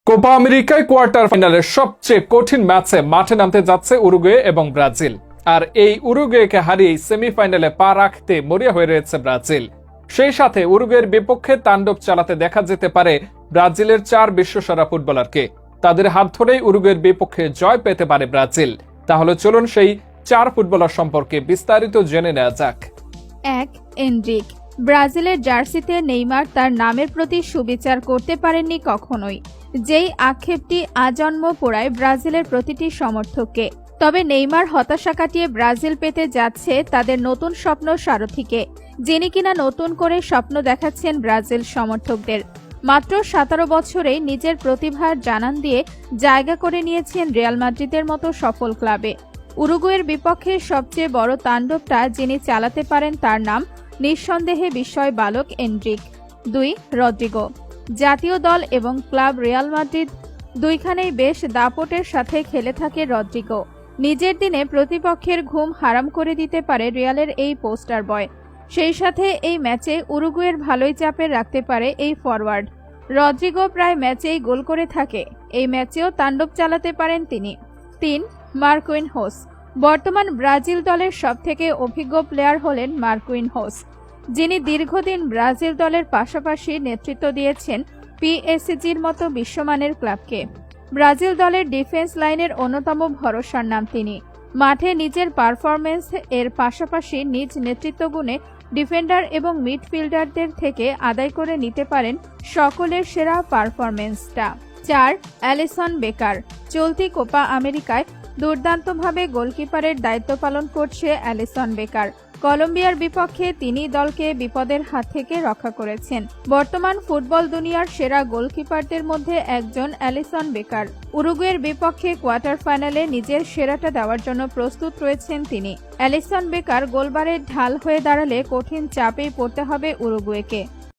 Copa আমেরিকায় quarter ফাইনালের সবচেয়ে কঠিন ম্যাচে মাঠে নামতে যাচ্ছে উরুগুয়ে এবং ব্রাজিল। আর এই উরুগুয়েকে হারিয়ে সেমিফাইনালে পা রাখতে মরিয়া হয়ে রয়েছে ব্রাজিল। সেই সাথে উরুগুয়ের বিপক্ষে তাণ্ডব চালাতে দেখা যেতে পারে ব্রাজিলের 4 বিশ্বসেরা ফুটবলারকে। তাদের হাত ধরেই উরুগুয়ের বিপক্ষে জয় পেতে পারে ব্রাজিল। তাহলে চলুন সেই 4 ফুটবলার সম্পর্কে বিস্তারিত জেনে নেওয়া যাক। 1. এনরিক। ব্রাজিলের জার্সিতে নেইমার তার নামের প্রতি সুবিচার করতে পারেননি কখনোই, যেই আক্ষেপটি আজন্ম পোড়ায় ব্রাজিলের প্রতিটি সমর্থককে। তবে নেইমার হতাশা কাটিয়ে ব্রাজিল পেতে যাচ্ছে তাদের নতুন স্বপ্ন সারথীকে, যিনি কিনা নতুন করে স্বপ্ন দেখাচ্ছেন ব্রাজিল সমর্থকদের। মাত্র 17 বছরেই নিজের প্রতিভার জানান দিয়ে জায়গা করে নিয়েছেন রিয়াল মাদ্রিদের মতো সফল ক্লাবে। উরুগুয়ের বিপক্ষে সবচেয়ে বড় তাণ্ডবটা যিনি চালাতে পারেন তার নাম নিঃসন্দেহে বিস্ময় বালক এনরিক। 2. রদ্রিগো। জাতীয় দল এবং ক্লাব রিয়াল মাদ্রিদ দুইখানেই বেশ দাপটের সাথে খেলে থাকে রদ্রিগো। নিজের দিনে প্রতিপক্ষের ঘুম হারাম করে দিতে পারে রিয়ালের এই পোস্টার বয়। সেই সাথে এই ম্যাচে উরুগুয়ের ভালোই চাপে রাখতে পারে এই ফরওয়ার্ড। রদ্রিগো প্রায় ম্যাচেই গোল করে থাকে, এই ম্যাচেও তাণ্ডব চালাতে পারেন তিনি। 3. মার্কুইনহোস। বর্তমান ব্রাজিল দলের সবথেকে অভিজ্ঞ প্লেয়ার হলেন মার্কুইনহোস, যিনি দীর্ঘদিন ব্রাজিল দলের পাশাপাশি নেতৃত্ব দিয়েছেন পিএসজির মতো বিশ্বমানের ক্লাবকে। ব্রাজিল দলের ডিফেন্স লাইনের অন্যতম ভরসার নাম তিনি। মাঠে নিজের পারফরম্যান্স এর পাশাপাশি নিজ নেতৃত্বগুণে ডিফেন্ডার এবং মিডফিল্ডারদের থেকে আদায় করে নিতে পারেন সকলের সেরা পারফরম্যান্সটা। 4. Alisson Becker. চলতি কোপা আমেরিকায় দুর্দান্তভাবে গোলকিপারের দায়িত্ব পালন করছে অ্যালিসন বেকার। কলম্বিয়ার বিপক্ষে তিনি দলকে বিপদের হাত থেকে রক্ষা করেছেন। বর্তমান ফুটবল দুনিয়ার সেরা গোলকিপারদের মধ্যে একজন অ্যালিসন বেকার। উরুগুয়ের বিপক্ষে কোয়ার্টার ফাইনালে নিজের সেরাটা দেওয়ার জন্য প্রস্তুত রয়েছেন তিনি। অ্যালিসন বেকার গোলবারের ঢাল হয়ে দাঁড়ালে কঠিন চাপেই পড়তে হবে উরুগুয়েকে।